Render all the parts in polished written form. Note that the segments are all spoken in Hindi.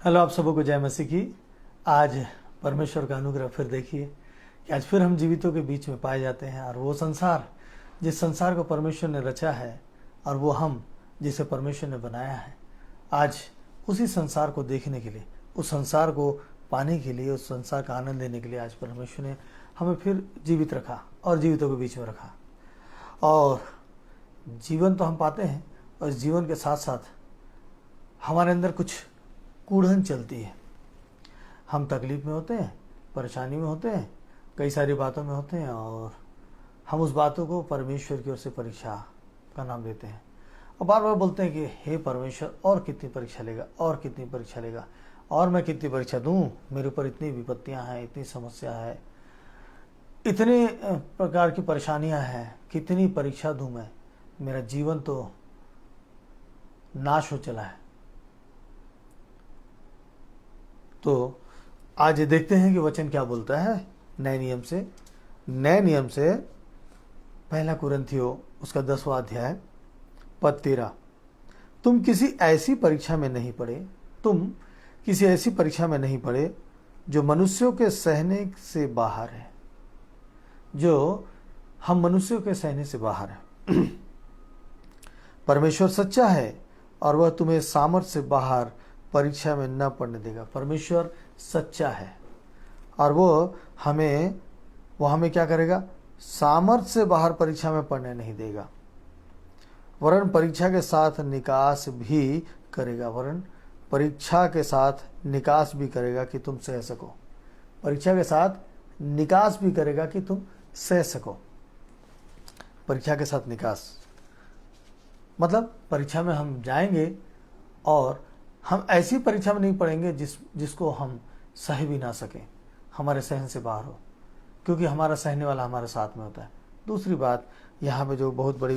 हेलो, आप सबको जय मसीह की। आज परमेश्वर का अनुग्रह फिर देखिए कि आज फिर हम जीवितों के बीच में पाए जाते हैं। और वो संसार, जिस संसार को परमेश्वर ने रचा है, और वो हम जिसे परमेश्वर ने बनाया है, आज उसी संसार को देखने के लिए, उस संसार को पाने के लिए, उस संसार का आनंद लेने के लिए आज परमेश्वर ने हमें फिर जीवित रखा और जीवितों के बीच में रखा। और जीवन तो हम पाते हैं, और इस जीवन के साथ साथ हमारे अंदर कुछ कूढ़न चलती है। हम तकलीफ में होते हैं, परेशानी में होते हैं, कई सारी बातों में होते हैं, और हम उस बातों को परमेश्वर की ओर से परीक्षा का नाम देते हैं और बार बार बोलते हैं कि हे परमेश्वर, और कितनी परीक्षा लेगा, और कितनी परीक्षा लेगा, और मैं कितनी परीक्षा दूं, मेरे ऊपर इतनी विपत्तियां हैं, इतनी समस्या है, इतने प्रकार की परेशानियां हैं, कितनी परीक्षा दूं मैं, मेरा जीवन तो नाश हो चला है। तो आज देखते हैं कि वचन क्या बोलता है नए नियम से पहला कुरिन्थियों उसका 10वां अध्याय पद 13। तुम किसी ऐसी परीक्षा में नहीं पड़े जो मनुष्यों के सहने से बाहर है, जो हम मनुष्यों के सहने से बाहर है। परमेश्वर सच्चा है और वह तुम्हें सामर्थ्य से बाहर परीक्षा में न पड़ने देगा। परमेश्वर सच्चा है और वो हमें क्या करेगा? सामर्थ्य से बाहर परीक्षा में पड़ने नहीं देगा, वरन परीक्षा के साथ निकास भी करेगा कि तुम सह सको। परीक्षा के साथ निकास भी करेगा कि तुम सह सको। परीक्षा के साथ निकास मतलब परीक्षा में हम जाएंगे और हम ऐसी परीक्षा में नहीं पड़ेंगे जिसको हम सह भी ना सकें, हमारे सहन से बाहर हो, क्योंकि हमारा सहने वाला हमारे साथ में होता है। दूसरी बात, यहाँ पे जो बहुत बड़ी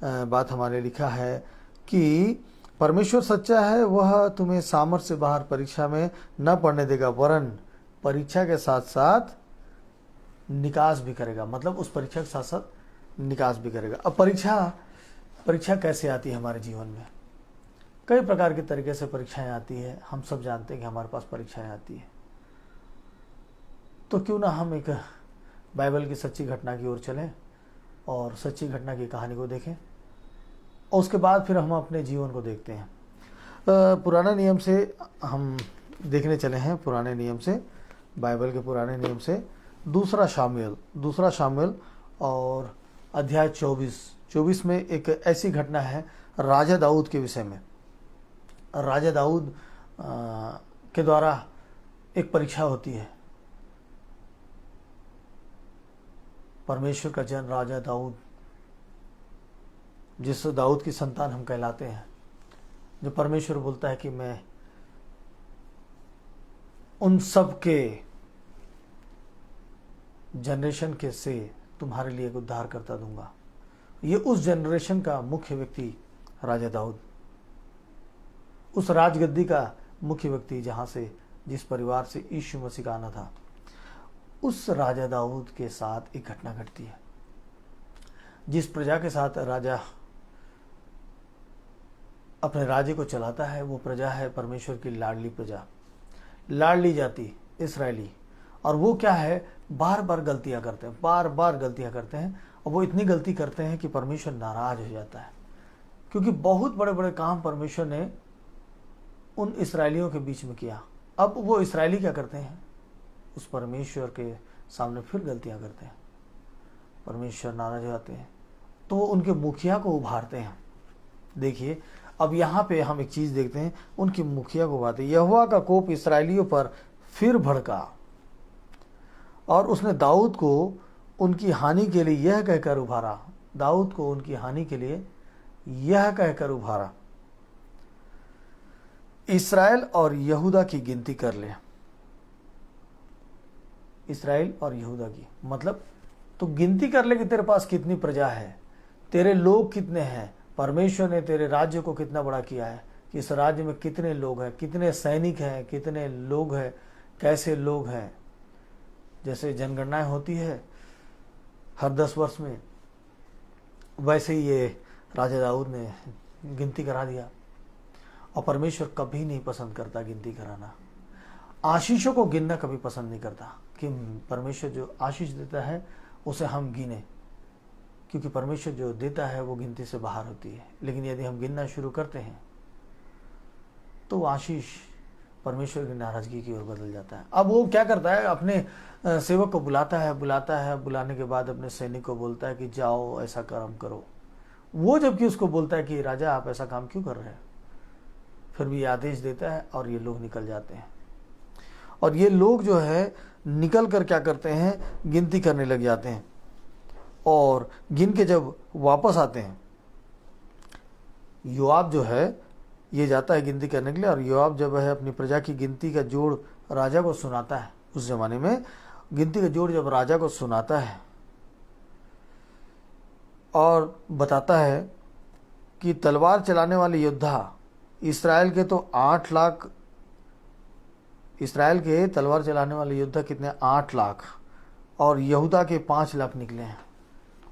बात हमारे लिखा है कि परमेश्वर सच्चा है, वह तुम्हें सामर्थ्य से बाहर परीक्षा में न पड़ने देगा, वरन परीक्षा के साथ साथ निकास भी करेगा। मतलब उस परीक्षा के साथ साथ निकास भी करेगा। अब परीक्षा कैसे आती है हमारे जीवन में? कई प्रकार के तरीके से परीक्षाएं आती है। हम सब जानते हैं कि हमारे पास परीक्षाएं आती है। तो क्यों ना हम एक बाइबल की सच्ची घटना की ओर चलें और सच्ची घटना की कहानी को देखें, और उसके बाद फिर हम अपने जीवन को देखते हैं। पुराने नियम से हम देखने चले हैं, पुराने नियम से, बाइबल के पुराने नियम से दूसरा शामुएल और अध्याय 24 में एक ऐसी घटना है राजा दाऊद के विषय में। राजा दाऊद के द्वारा एक परीक्षा होती है। परमेश्वर का जन राजा दाऊद, जिस दाऊद की संतान हम कहलाते हैं, जो परमेश्वर बोलता है कि मैं उन सब के जनरेशन के से तुम्हारे लिए एक उद्धार करता दूंगा। ये उस जनरेशन का मुख्य व्यक्ति राजा दाऊद, उस राजगद्दी का मुख्य व्यक्ति जिस परिवार से यीशु मसीह का आना था, उस राजा दाऊद के साथ एक घटना घटती है। जिस प्रजा के साथ राजा अपने राज्य को चलाता है, वो प्रजा है परमेश्वर की लाडली प्रजा, लाडली जाति इस्राएली। और वो क्या है, बार बार गलतियां करते हैं, और वो इतनी गलती करते हैं कि परमेश्वर नाराज हो जाता है, क्योंकि बहुत बड़े बड़े काम परमेश्वर ने उन इस्राएलियों के बीच में किया। अब वो इस्राएली क्या करते हैं? उस परमेश्वर के सामने फिर गलतियां करते हैं, परमेश्वर नाराज हो जाते हैं, तो वो उनके मुखिया को उभारते हैं। देखिए, अब यहाँ पे हम एक चीज देखते हैं, उनके मुखिया को उभारते हैं। यहोवा का कोप इस्राएलियों पर फिर भड़का और उसने दाऊद को उनकी हानि के लिए यह कहकर उभारा, इस्राएल और यहूदा की गिनती कर ले। इस्राएल और यहूदा की मतलब तो गिनती कर ले कि तेरे पास कितनी प्रजा है, तेरे लोग कितने हैं, परमेश्वर ने तेरे राज्य को कितना बड़ा किया है, कि इस राज्य में कितने लोग हैं, कितने सैनिक हैं, कितने लोग हैं, कैसे लोग हैं। जैसे जनगणनाएं होती है हर 10 वर्ष में, वैसे ही ये राजा दाऊद ने गिनती करा दिया। और परमेश्वर कभी नहीं पसंद करता गिनती कराना। आशीषों को गिनना कभी पसंद नहीं करता कि परमेश्वर जो आशीष देता है उसे हम गिने, क्योंकि परमेश्वर जो देता है वो गिनती से बाहर होती है। लेकिन यदि हम गिनना शुरू करते हैं तो आशीष परमेश्वर की नाराजगी की ओर बदल जाता है। अब वो क्या करता है, अपने सेवक को बुलाता है, बुलाने के बाद अपने सैनिक को बोलता है कि जाओ ऐसा काम करो। वो जबकि उसको बोलता है कि राजा आप ऐसा काम क्यों कर रहे हैं, फिर भी आदेश देता है और ये लोग निकल जाते हैं। और ये लोग जो है निकल कर क्या करते हैं, गिनती करने लग जाते हैं। और गिन के जब वापस आते हैं, योआब जो है ये जाता है गिनती करने के लिए, और योआब जब है अपनी प्रजा की गिनती का जोड़ राजा को सुनाता है। उस जमाने में गिनती का जोड़ जब राजा को सुनाता है और बताता है कि तलवार चलाने वाले योद्धा इसराइल के तो 8 लाख, इसराइल के तलवार चलाने वाले योद्धा कितने, 8 लाख, और यहूदा के 5 लाख निकले हैं।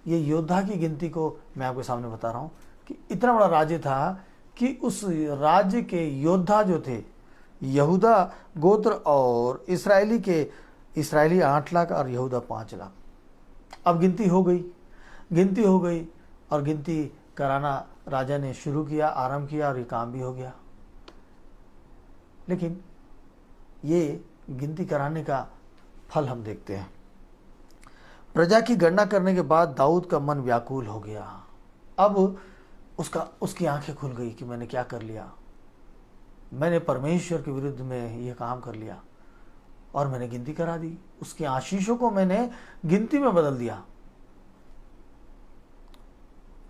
ये योद्धा की गिनती को मैं आपके सामने बता रहा हूँ कि इतना बड़ा राज्य था कि उस राज्य के योद्धा जो थे, यहूदा गोत्र और इसराइली 8 लाख और यहूदा 5 लाख। अब गिनती हो गई और गिनती कराना राजा ने शुरू किया, आरंभ किया, और ये काम भी हो गया। लेकिन ये गिनती कराने का फल हम देखते हैं। प्रजा की गणना करने के बाद दाऊद का मन व्याकुल हो गया। अब उसकी आंखें खुल गई कि मैंने क्या कर लिया, मैंने परमेश्वर के विरुद्ध में यह काम कर लिया और मैंने गिनती करा दी। उसकी आशीषों को मैंने गिनती में बदल दिया।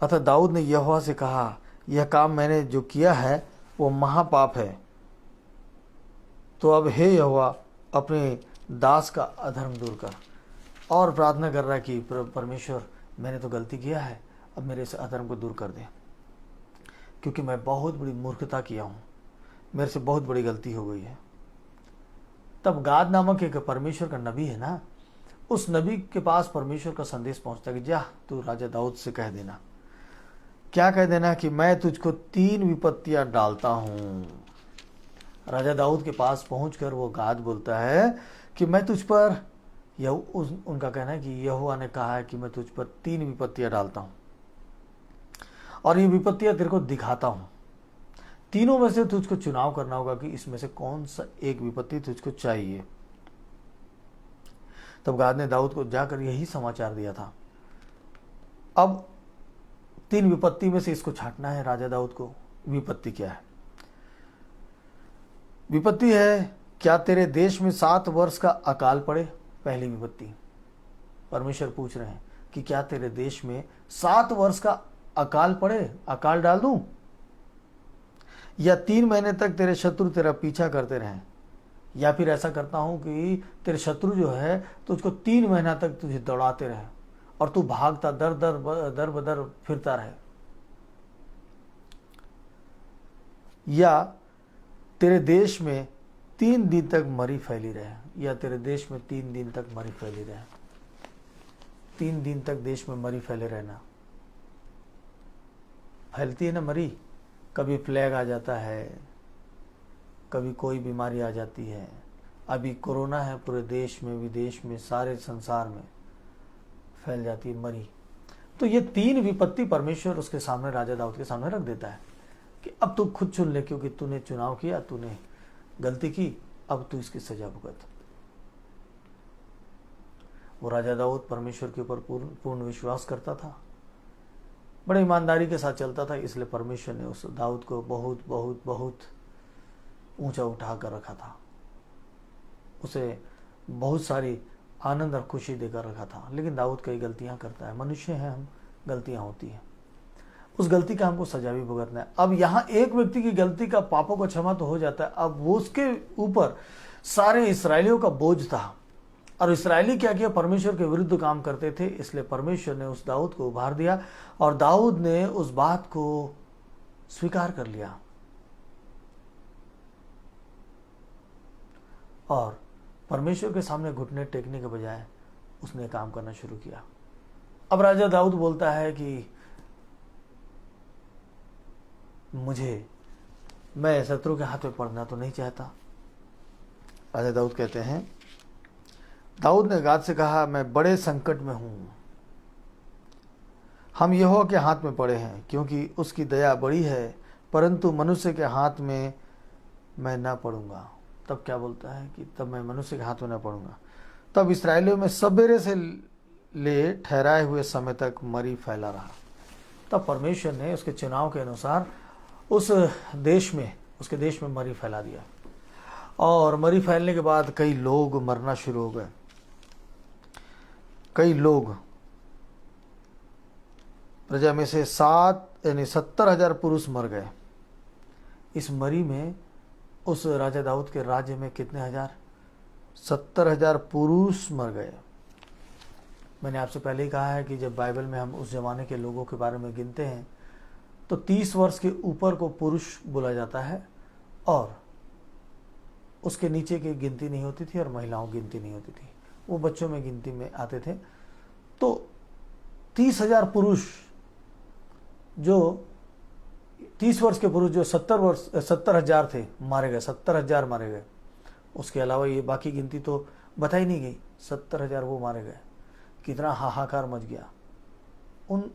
अतः दाऊद ने यहोवा से कहा, यह काम मैंने जो किया है वो महापाप है। तो अब हे यहोवा, अपने दास का अधर्म दूर कर। और प्रार्थना कर रहा है कि परमेश्वर मैंने तो गलती किया है, अब मेरे से अधर्म को दूर कर दे, क्योंकि मैं बहुत बड़ी मूर्खता किया हूँ, मेरे से बहुत बड़ी गलती हो गई है। तब गाद नामक एक परमेश्वर का नबी है ना, उस नबी के पास परमेश्वर का संदेश पहुंचता है कि जा तू राजा दाऊद से कह देना। क्या कह देना, कि मैं तुझको 3 विपत्तियां डालता हूं। राजा दाऊद के पास पहुंचकर वो गाद बोलता है कि मैं तुझ पर, उनका कहना है कि यहोवा ने कहा है कि मैं तुझ पर 3 विपत्तियां डालता हूं और ये विपत्तियां तेरे को दिखाता हूं। तीनों में से तुझको चुनाव करना होगा कि इसमें से कौन सा एक विपत्ति तुझको चाहिए। तब गाद ने दाऊद को जाकर यही समाचार दिया था। अब 3 विपत्ति में से इसको छांटना है राजा दाऊद को। विपत्ति क्या है? विपत्ति है, क्या तेरे देश में 7 वर्ष का अकाल पड़े। पहली विपत्ति परमेश्वर पूछ रहे हैं कि क्या तेरे देश में 7 वर्ष का अकाल पड़े, अकाल डाल दूं, या 3 महीने तक तेरे शत्रु तेरा पीछा करते रहें, या फिर ऐसा करता हूं कि तेरे शत्रु जो है तुझको 3 महीना तक तुझे दौड़ाते रहे और तू भागता दर बदर फिरता रहे, या तेरे देश में 3 दिन तक मरी फैली रहे, या तेरे देश में 3 दिन तक मरी फैली रहे। 3 दिन तक देश में मरी फैले रहना, फैलती है ना मरी, कभी प्लेग आ जाता है, कभी कोई बीमारी आ जाती है। अभी कोरोना है, पूरे देश में, विदेश में, सारे संसार में फैल जाती है मरी। तो ये 3 विपत्ति परमेश्वर उसके सामने, राजा दाऊद के सामने रख देता है कि अब तू खुद चुन ले, क्योंकि तूने चुनाव किया, तूने गलती की, अब तू इसकी सजा भुगत। वो राजा दाऊद परमेश्वर के ऊपर पूर्ण विश्वास करता था, बड़े ईमानदारी के साथ चलता था, इसलिए परमेश्वर ने उस दाऊद को बहुत बहुत बहुत ऊंचा उठा कर रखा था, उसे बहुत सारी आनंद और खुशी देकर रखा था। लेकिन दाऊद कई गलतियां करता है, मनुष्य हैं हम, गलतियां होती हैं, उस गलती का हमको सजा भी भुगतना है। अब यहाँ एक व्यक्ति की गलती का पापों का क्षमा तो हो जाता है, अब वो उसके ऊपर सारे इसराइलियों का बोझ था। और इसराइली क्या किया, परमेश्वर के विरुद्ध काम करते थे, इसलिए परमेश्वर ने उस दाऊद को उभार दिया और दाऊद ने उस बात को स्वीकार कर लिया और परमेश्वर के सामने घुटने टेकने के बजाय उसने काम करना शुरू किया। अब राजा दाऊद बोलता है कि मुझे मैं शत्रु के हाथ में पड़ना तो नहीं चाहता। राजा दाऊद कहते हैं, दाऊद ने गाद से कहा, मैं बड़े संकट में हूँ, हम यहोवा के हाथ में पड़े हैं, क्योंकि उसकी दया बड़ी है, परंतु मनुष्य के हाथ में मैं ना पड़ूंगा। तब क्या बोलता है कि तब मैं मनुष्य के हाथ में ना पड़ूंगा। तब इसराइलियों में सवेरे से ले ठहराए हुए समय तक मरी फैला रहा। तब परमेश्वर ने उसके चुनाव के अनुसार उसके देश में मरी फैला दिया, और मरी फैलने के बाद कई लोग मरना शुरू हो गए। कई लोग, प्रजा में से 70,000 पुरुष मर गए। इस मरी में उस राजा दाऊद के राज्य में कितने हजार? 70,000 पुरुष मर गए। मैंने आपसे पहले ही कहा है कि जब बाइबल में हम उस जमाने के लोगों के बारे में गिनते हैं तो 30 वर्ष के ऊपर को पुरुष बोला जाता है, और उसके नीचे की गिनती नहीं होती थी, और महिलाओं की गिनती नहीं होती थी, वो बच्चों में गिनती में आते थे। तो 30,000 पुरुष, जो 30 वर्ष के पुरुष जो 70,000 थे, मारे गए। 70,000 मारे गए। उसके अलावा ये बाकी गिनती तो बताई नहीं गई। 70,000 वो मारे गए। कितना हाहाकार मच गया। उन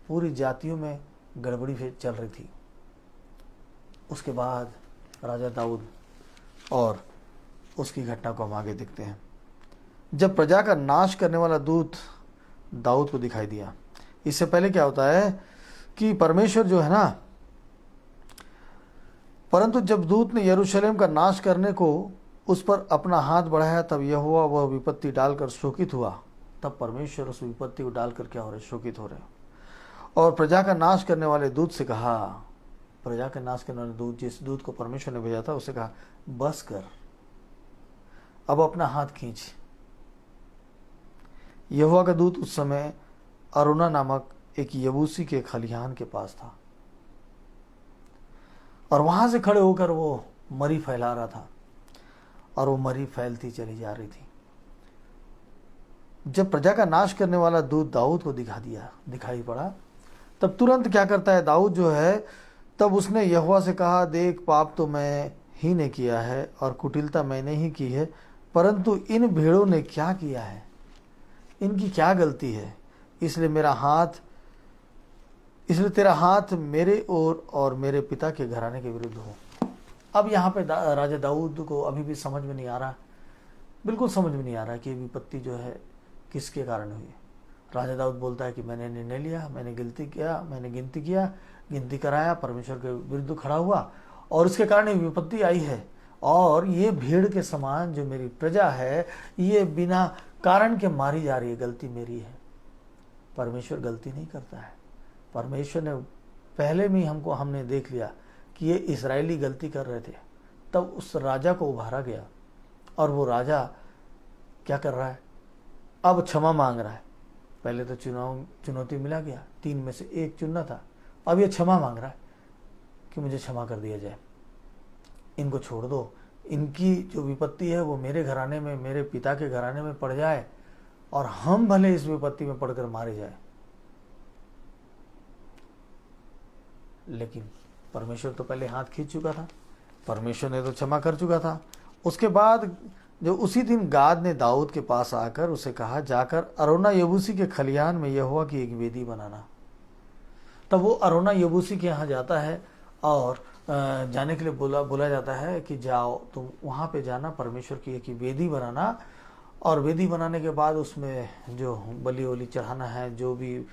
पूरी जातियों में गड़बड़ी फिर चल रही थी। उसके बाद राजा दाऊद और उसकी घटना को हम आगे देखते हैं। जब प्रजा का नाश करने वाला दूत दाऊद को दिखाई दिया, इससे पहले क्या होता है कि परमेश्वर जो है ना, परंतु जब दूत ने यरूशलेम का नाश करने को उस पर अपना हाथ बढ़ाया, तब यहोवा वह विपत्ति डालकर शोकित हुआ। तब परमेश्वर उस विपत्ति को डालकर क्या हो रहे? शोकित हो रहे। और प्रजा का नाश करने वाले दूत से कहा, प्रजा का नाश करने वाले दूत, जिस दूत को परमेश्वर ने भेजा था, उसे कहा, बस कर, अब अपना हाथ खींच। यहोवा का दूत उस समय अरुणा नामक एक यबूसी के खलिहान के पास था, और वहां से खड़े होकर वो मरी फैला रहा था, और वो मरी फैलती चली जा रही थी। जब प्रजा का नाश करने वाला दूत दाऊद को दिखाई पड़ा, तब तुरंत क्या करता है दाऊद जो है, तब उसने यहोवा से कहा, देख, पाप तो मैं ही ने किया है और कुटिलता मैंने ही की है, परंतु इन भेड़ों ने क्या किया है? इनकी क्या गलती है? इसलिए तेरा हाथ मेरे और मेरे पिता के घराने के विरुद्ध हो। अब यहाँ पे राजा दाऊद को अभी भी समझ में नहीं आ रहा, बिल्कुल समझ में नहीं आ रहा कि ये विपत्ति जो है किसके कारण हुई। राजा दाऊद बोलता है कि मैंने निर्णय लिया, मैंने गिनती कराया, परमेश्वर के विरुद्ध खड़ा हुआ, और उसके कारण विपत्ति आई है। और ये भीड़ के समान जो मेरी प्रजा है, ये बिना कारण के मारी जा रही है, गलती मेरी है। परमेश्वर गलती नहीं करता है। परमेश्वर ने पहले में हमने देख लिया कि ये इस्राएली गलती कर रहे थे, तब उस राजा को उभारा गया, और वो राजा क्या कर रहा है? अब क्षमा मांग रहा है। पहले तो चुनौती मिला गया, 3 में से 1 चुनना था, अब ये क्षमा मांग रहा है कि मुझे क्षमा कर दिया जाए, इनको छोड़ दो, इनकी जो विपत्ति है वो मेरे घराने में, मेरे पिता के घराने में पड़ जाए, और हम भले इस विपत्ति में पड़कर मारे जाए। लेकिन परमेश्वर तो पहले हाथ खींच चुका था, परमेश्वर ने तो क्षमा कर चुका था। उसके बाद जो उसी दिन गाद ने दाऊद के पास आकर उसे कहा, जाकर अरोना यबूसी के खलिहान में यहोवा की एक वेदी बनाना। तब वो अरोना यबूसी के यहाँ जाता है, और जाने के लिए बोला जाता है कि जाओ, तुम वहाँ पे जाना, परमेश्वर की एक वेदी बनाना, और वेदी बनाने के बाद उसमें जो बलि वली चढ़ाना है, जो भी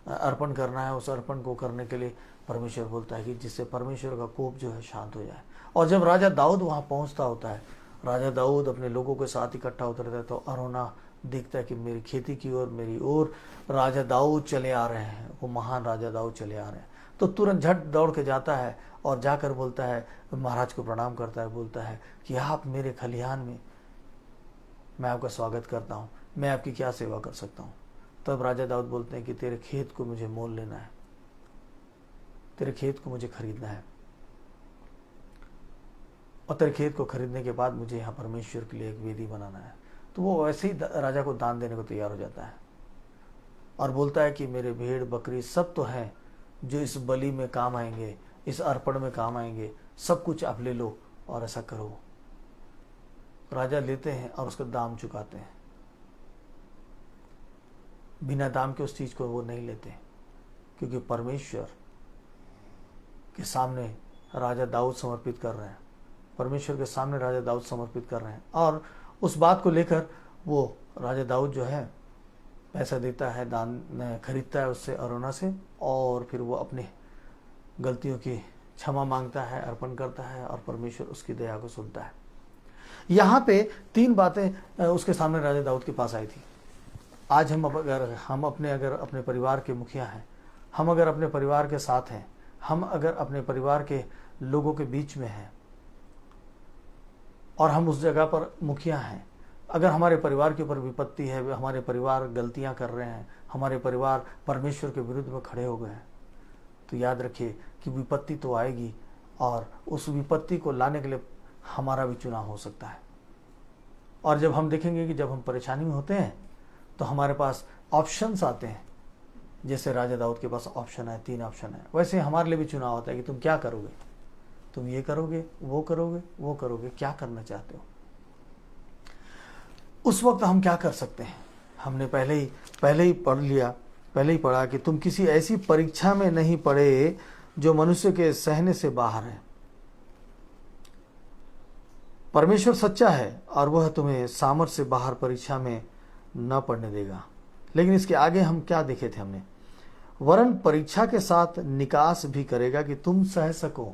अर्पण करना है, उस अर्पण को करने के लिए परमेश्वर बोलता है कि जिससे परमेश्वर का कोप जो है शांत हो जाए। और जब राजा दाऊद वहाँ पहुँचता होता है, राजा दाऊद अपने लोगों के साथ इकट्ठा होता रहता है, तो अरोना देखता है कि मेरी खेती की ओर, मेरी ओर राजा दाऊद चले आ रहे हैं, वो महान राजा दाऊद चले आ रहे हैं। तो तुरंत झट दौड़ के जाता है और जाकर बोलता है, महाराज को प्रणाम करता है, बोलता है कि आप मेरे खलिहान में, मैं आपका स्वागत करता हूँ, मैं आपकी क्या सेवा कर सकता हूँ। तब राजा दाऊद बोलते हैं कि तेरे खेत को मुझे मोल लेना है, तेरे खेत को मुझे खरीदना है, और तेरे खेत को खरीदने के बाद मुझे यहाँ परमेश्वर के लिए एक वेदी बनाना है। तो वो वैसे ही राजा को दान देने को तैयार हो जाता है, और बोलता है कि मेरे भेड़ बकरी सब तो हैं जो इस बलि में काम आएंगे, इस अर्पण में काम आएंगे, सब कुछ आप ले लो और ऐसा करो। राजा लेते हैं और उसका दाम चुकाते हैं, बिना दाम के उस चीज को वो नहीं लेते, क्योंकि परमेश्वर के सामने राजा दाऊद समर्पित कर रहे हैं, परमेश्वर के सामने राजा दाऊद समर्पित कर रहे हैं। और उस बात को लेकर वो राजा दाऊद जो है पैसा देता है, दान खरीदता है उससे, अरोना से, और फिर वो अपनी गलतियों की क्षमा मांगता है, अर्पण करता है, और परमेश्वर उसकी दया को सुनता है। यहाँ पे 3 बातें उसके सामने राजा दाऊद के पास आई थी। आज हम अगर अपने परिवार के मुखिया हैं, हम अगर अपने परिवार के साथ हैं, हम अगर अपने परिवार के लोगों के बीच में हैं और हम उस जगह पर मुखिया हैं, अगर हमारे परिवार के ऊपर विपत्ति है, हमारे परिवार गलतियां कर रहे हैं, हमारे परिवार परमेश्वर के विरुद्ध में खड़े हो गए हैं, तो याद रखिए कि विपत्ति तो आएगी, और उस विपत्ति को लाने के लिए हमारा भी चुनाव हो सकता है। और जब हम देखेंगे कि जब हम परेशानी में होते हैं तो हमारे पास ऑप्शंस आते हैं, जैसे राजा दाऊद के पास ऑप्शन है, 3 ऑप्शन है, वैसे हमारे लिए भी चुनाव होता है कि तुम क्या करोगे, तुम ये करोगे, वो करोगे, वो करोगे, क्या करना चाहते हो। उस वक्त हम क्या कर सकते हैं? हमने पहले ही पढ़ ही पढ़ा कि तुम किसी ऐसी परीक्षा में नहीं पड़े जो मनुष्य के सहने से बाहर है। परमेश्वर सच्चा है और वह तुम्हें सामर्थ्य से बाहर परीक्षा में न पड़ने देगा। लेकिन इसके आगे हम क्या देखे थे हमने? वरन परीक्षा के साथ निकास भी करेगा कि तुम सह सको।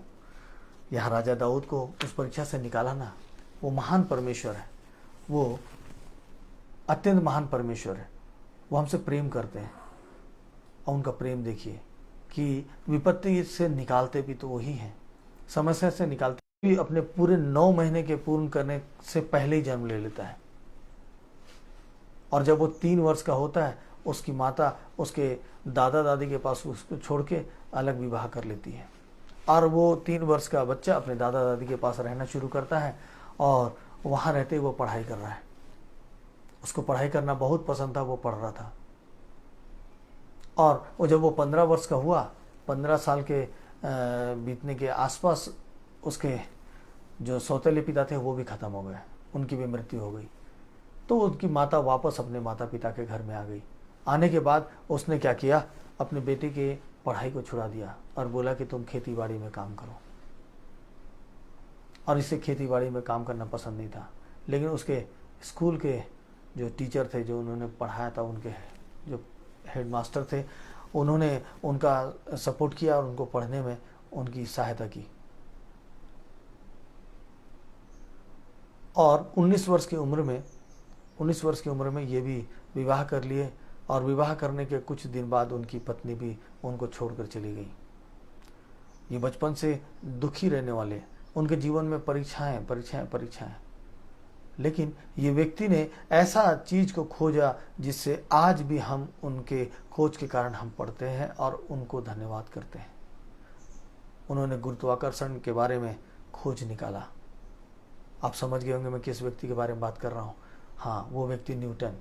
यह राजा दाऊद को उस परीक्षा से निकाला ना, वो महान परमेश्वर है, वो अत्यंत महान परमेश्वर है, वो हमसे प्रेम करते हैं। और उनका प्रेम देखिए कि विपत्ति से निकालते भी तो वही हैं, समस्या से निकालते भी अपने पूरे 9 महीने के पूर्ण करने से पहले ही जन्म ले लेता है। और जब वो 3 वर्ष का होता है, उसकी माता उसके दादा दादी के पास उसको छोड़ के अलग विवाह कर लेती है, और वो 3 वर्ष का बच्चा अपने दादा दादी के पास रहना शुरू करता है, और वहाँ रहते ही वो पढ़ाई कर रहा है। उसको पढ़ाई करना बहुत पसंद था, वो पढ़ रहा था। और वो जब वो 15 वर्ष का हुआ, 15 साल के बीतने के आसपास उसके जो सौतेले पिता थे वो भी खत्म हो गए, उनकी भी मृत्यु हो गई। तो उनकी माता वापस अपने माता पिता के घर में आ गई। आने के बाद उसने क्या किया, अपने बेटे के पढ़ाई को छुड़ा दिया और बोला कि तुम खेती बाड़ी में काम करो। और इसे खेती बाड़ी में काम करना पसंद नहीं था, लेकिन उसके स्कूल के जो टीचर थे, जो उन्होंने पढ़ाया था, उनके जो हेडमास्टर थे, उन्होंने उनका सपोर्ट किया और उनको पढ़ने में उनकी सहायता की। और 19 वर्ष की उम्र में ये भी विवाह कर लिए, और विवाह करने के कुछ दिन बाद उनकी पत्नी भी उनको छोड़कर चली गई। ये बचपन से दुखी रहने वाले, उनके जीवन में परीक्षाएं। लेकिन ये व्यक्ति ने ऐसा चीज को खोजा जिससे आज भी हम उनके खोज के कारण हम पढ़ते हैं और उनको धन्यवाद करते हैं। उन्होंने गुरुत्वाकर्षण के बारे में खोज निकाला। आप समझ गए होंगे मैं किस व्यक्ति के बारे में बात कर रहा हूँ। हाँ, वो व्यक्ति न्यूटन।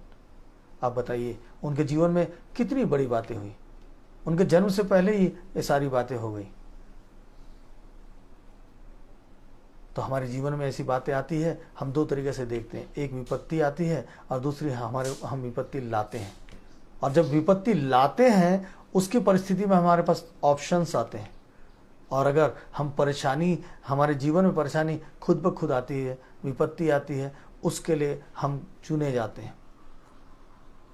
आप बताइए उनके जीवन में कितनी बड़ी बातें हुई, उनके जन्म से पहले ही ये सारी बातें हो गई। तो हमारे जीवन में ऐसी बातें आती है, हम 2 तरीके से देखते हैं, एक विपत्ति आती है और दूसरी हम विपत्ति लाते हैं। और जब विपत्ति लाते हैं उसकी परिस्थिति में हमारे पास ऑप्शंस आते हैं, और अगर हम हमारे जीवन में परेशानी खुद ब खुद आती है, विपत्ति आती है, उसके लिए हम चुने जाते हैं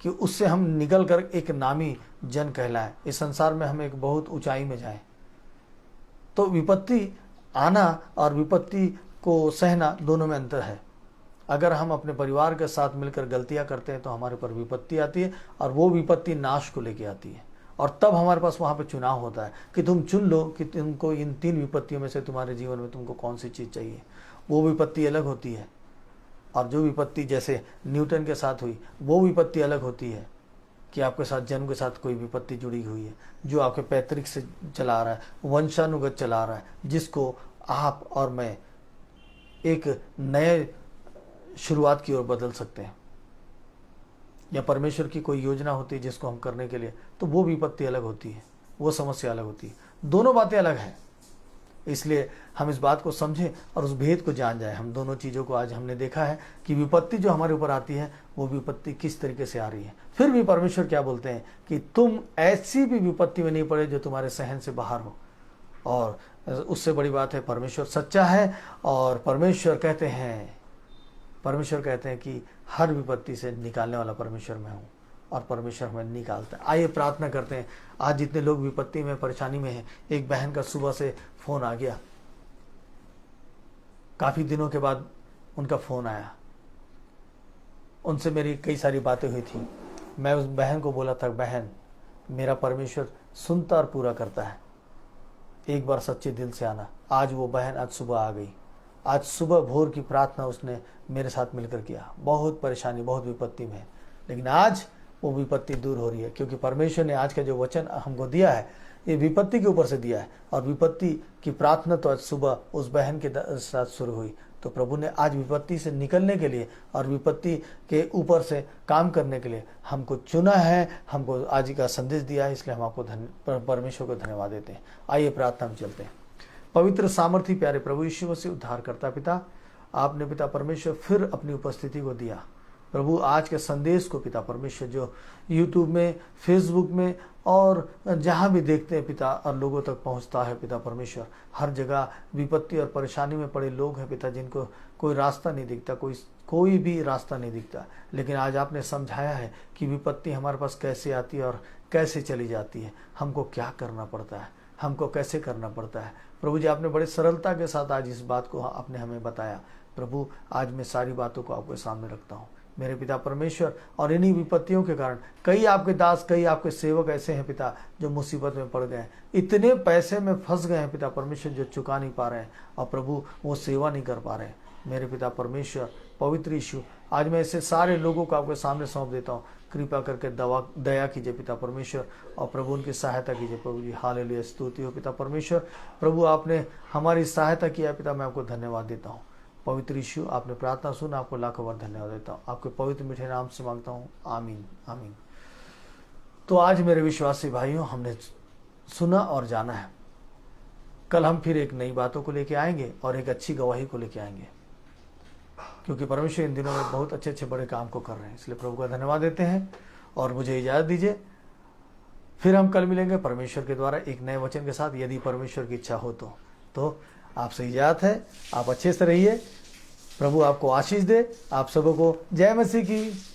कि उससे हम निकल कर एक नामी जन कहलाएं, इस संसार में हम एक बहुत ऊंचाई में जाएं। तो विपत्ति आना और विपत्ति को सहना दोनों में अंतर है। अगर हम अपने परिवार के साथ मिलकर गलतियां करते हैं तो हमारे पर विपत्ति आती है, और वो विपत्ति नाश को लेके आती है। और तब हमारे पास वहाँ पे चुनाव होता है कि तुम चुन लो कि तुमको इन 3 विपत्तियों में से तुम्हारे जीवन में तुमको कौन सी चीज़ चाहिए। वो विपत्ति अलग होती है, और जो विपत्ति जैसे न्यूटन के साथ हुई वो विपत्ति अलग होती है कि आपके साथ जन्म के साथ कोई विपत्ति जुड़ी हुई है, जो आपके पैतृक से चला आ रहा है, वंशानुगत चला आ रहा है, जिसको आप और मैं एक नए शुरुआत की ओर बदल सकते हैं। या परमेश्वर की कोई योजना होती है जिसको हम करने के लिए, तो वो विपत्ति अलग होती है, वो समस्या अलग होती है। दोनों बातें अलग हैं, इसलिए हम इस बात को समझें और उस भेद को जान जाएं। हम दोनों चीज़ों को आज हमने देखा है कि विपत्ति जो हमारे ऊपर आती है वो विपत्ति किस तरीके से आ रही है। फिर भी परमेश्वर क्या बोलते हैं कि तुम ऐसी भी विपत्ति में नहीं पड़े जो तुम्हारे सहन से बाहर हो। और उससे बड़ी बात है, परमेश्वर सच्चा है और परमेश्वर कहते हैं कि हर विपत्ति से निकालने वाला परमेश्वर मैं हूँ और परमेश्वर हमें निकालता है। आइए प्रार्थना करते हैं। आज जितने लोग विपत्ति में, परेशानी में हैं, एक बहन का सुबह से फोन आ गया, काफ़ी दिनों के बाद उनका फ़ोन आया, उनसे मेरी कई सारी बातें हुई थी। मैं उस बहन को बोला था, बहन मेरा परमेश्वर सुनता और पूरा करता है, एक बार सच्चे दिल से आना। आज वो बहन आज सुबह आ गई। आज सुबह भोर की प्रार्थना उसने मेरे साथ मिलकर किया। बहुत परेशानी, बहुत विपत्ति में है, लेकिन आज वो विपत्ति दूर हो रही है, क्योंकि परमेश्वर ने आज का जो वचन हमको दिया है ये विपत्ति के ऊपर से दिया है। और विपत्ति की प्रार्थना तो आज सुबह उस बहन के साथ शुरू हुई। तो प्रभु ने आज विपत्ति से निकलने के लिए और विपत्ति के ऊपर से काम करने के लिए हमको चुना है, हमको आज का संदेश दिया है, इसलिए हम आपको परमेश्वर को धन्यवाद देते हैं। आइए प्रार्थना में चलते हैं। पवित्र सामर्थी प्यारे प्रभु यीशु मसीह उद्धार करता पिता, आपने पिता परमेश्वर फिर अपनी उपस्थिति को दिया। प्रभु आज के संदेश को पिता परमेश्वर जो यूट्यूब में, फेसबुक में और जहाँ भी देखते हैं पिता और लोगों तक पहुँचता है पिता परमेश्वर, हर जगह विपत्ति और परेशानी में पड़े लोग हैं पिता, जिनको कोई रास्ता नहीं दिखता, कोई भी रास्ता नहीं दिखता। लेकिन आज आपने समझाया है कि विपत्ति हमारे पास कैसे आती है और कैसे चली जाती है, हमको क्या करना पड़ता है, हमको कैसे करना पड़ता है। प्रभु जी आपने बड़े सरलता के साथ आज इस बात को आपने हमें बताया। प्रभु आज मैं सारी बातों को आपके सामने रखता हूँ मेरे पिता परमेश्वर। और इन्हीं विपत्तियों के कारण कई आपके दास, कई आपके सेवक ऐसे हैं पिता जो मुसीबत में पड़ गए हैं, इतने पैसे में फंस गए हैं पिता परमेश्वर जो चुका नहीं पा रहे हैं और प्रभु वो सेवा नहीं कर पा रहे हैं। मेरे पिता परमेश्वर पवित्र यीशु, आज मैं ऐसे सारे लोगों को आपके सामने सौंप देता हूँ। कृपा करके दया कीजिए पिता परमेश्वर और प्रभु उनकी सहायता कीजिए प्रभु जी। हालेलुया, स्तुति हो पिता परमेश्वर। प्रभु आपने हमारी सहायता किया पिता, मैं आपको धन्यवाद देता हूँ। पवित्र यीशु आपने प्रार्थना सुना, आपको लाखों बार धन्यवाद देता हूँ। आपके पवित्र मीठे नाम से मांगता हूँ, आमीन आमीन। तो आज मेरे विश्वासी भाइयों, हमने सुना और जाना है। कल हम फिर एक नई बातों को लेके आएंगे और एक अच्छी गवाही को लेके आएंगे, क्योंकि परमेश्वर इन दिनों में बहुत अच्छे अच्छे बड़े काम को कर रहे हैं। इसलिए प्रभु का धन्यवाद देते हैं और मुझे इजाज़त दीजिए। फिर हम कल मिलेंगे परमेश्वर के द्वारा एक नए वचन के साथ, यदि परमेश्वर की इच्छा हो तो आपसे इजाज़त है। आप अच्छे से रहिए, प्रभु आपको आशीष दे। आप सबों को जय मसीह की।